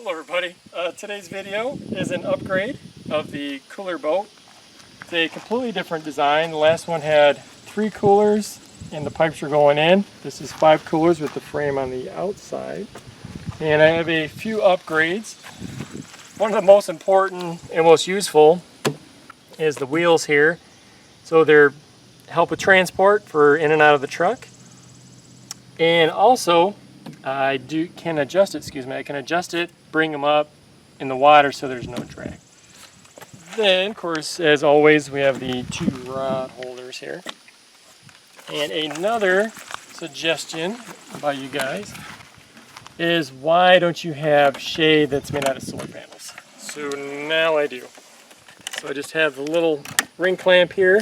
Hello everybody. Today's video is an upgrade of the cooler boat. It's a completely different design. The last one had 3 coolers and the pipes are going in. This is 5 coolers with the frame on the outside. And I have a few upgrades. One of the most important and most useful is the wheels here. So they're help with transport for in and out of the truck. And also I can adjust it, bring them up in the water so there's no drag. Then, of course, as always, we have the 2 rod holders here. And another suggestion by you guys is, why don't you have shade that's made out of solar panels? So now I do. So I just have the little ring clamp here,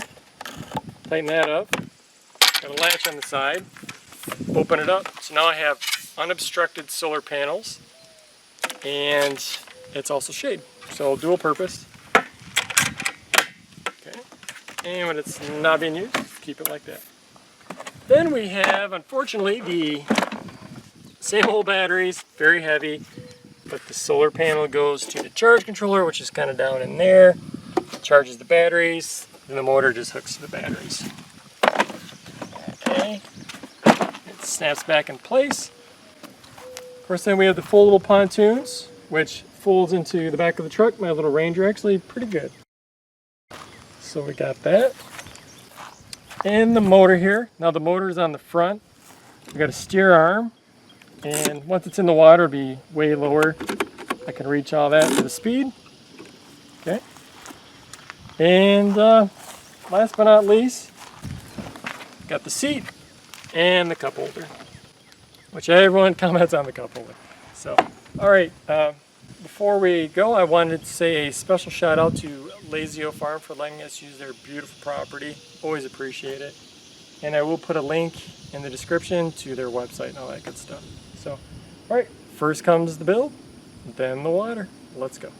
tighten that up, got a latch on the side, open it up. So now I have unobstructed solar panels, and it's also shade, so dual purpose. Okay, and when it's not being used, keep it like that. Then we have, unfortunately, the same old batteries, very heavy, but the solar panel goes to the charge controller, which is kind of down in there. It charges the batteries, and the motor just hooks to the batteries. Okay, it snaps back in place. Of course, then we have the foldable pontoons, which folds into the back of the truck. My little Ranger, actually pretty good. So we got that. And the motor here. Now the motor is on the front. We got a steer arm, and once it's in the water, it'll be way lower. I can reach all that to the speed. Okay. And last but not least, got the seat and the cup holder, which everyone comments on the cup holder. So, all right, before we go, I wanted to say a special shout out to Lazio Farm for letting us use their beautiful property. Always appreciate it. And I will put a link in the description to their website and all that good stuff. So, all right, first comes the build, then the water. Let's go.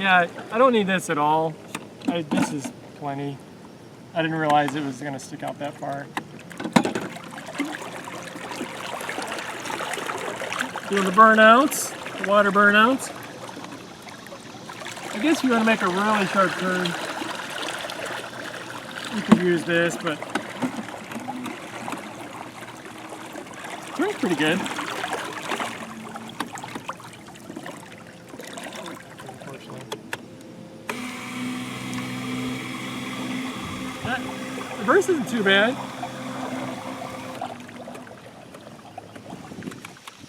Yeah, I don't need this at all. This is plenty. I didn't realize it was going to stick out that far. Doing the burnouts, the water burnouts. I guess if you want to make a really sharp turn, you could use this, but it turns pretty good. The reverse isn't too bad.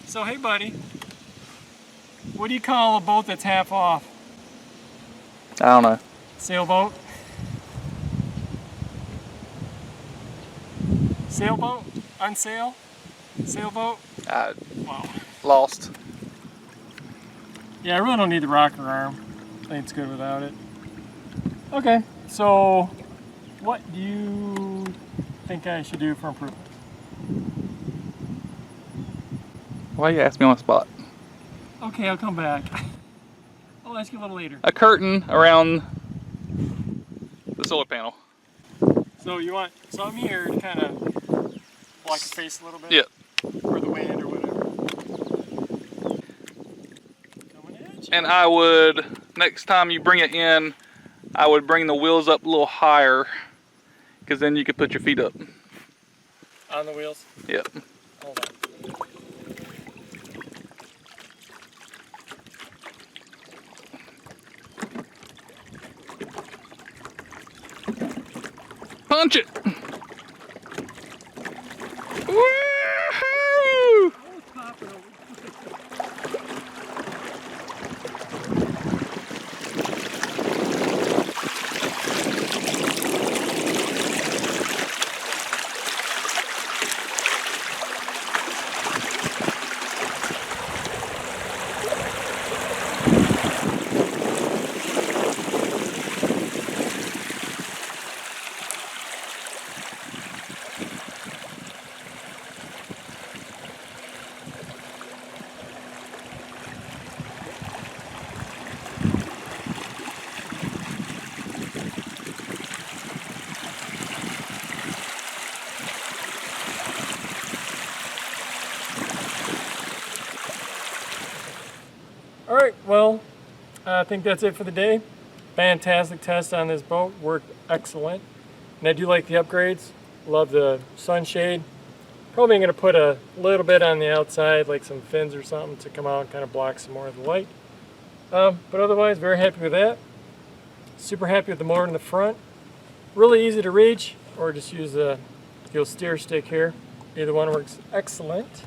So hey buddy, what do you call a boat that's half off? I don't know. Sailboat? Sailboat? Unsail? Sailboat? Wow. Lost. Yeah, I really don't need the rocker arm. I think it's good without it. Okay, so what do you think I should do for improvement? Why you ask me on the spot? Okay, I'll come back. I'll ask you a little later. A curtain around the solar panel. So you want something here to kind of block your face a little bit? Yep. Or the wind or whatever. Coming at you. And I would, next time you bring it in, I would bring the wheels up a little higher, because then you could put your feet up. On the wheels? Yep. Hold on. Punch it! Woohoo! Alright, well, I think that's it for the day. Fantastic test on this boat, worked excellent. And I do like the upgrades, love the sunshade. Probably going to put a little bit on the outside, like some fins or something to come out and kind of block some more of the light. But otherwise, very happy with that. Super happy with the motor in the front. Really easy to reach, or just use the steer stick here. Either one works excellent.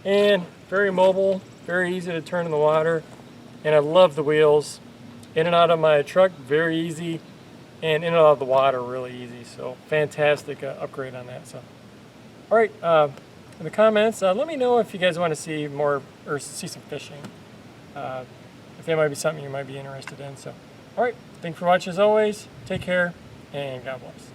And very mobile, very easy to turn in the water. And I love the wheels. In and out of my truck, very easy. And in and out of the water, really easy. So fantastic upgrade on that. So, all right, in the comments, let me know if you guys want to see more or see some fishing. If that might be something you might be interested in. So, all right, thanks for watching as always. Take care and God bless.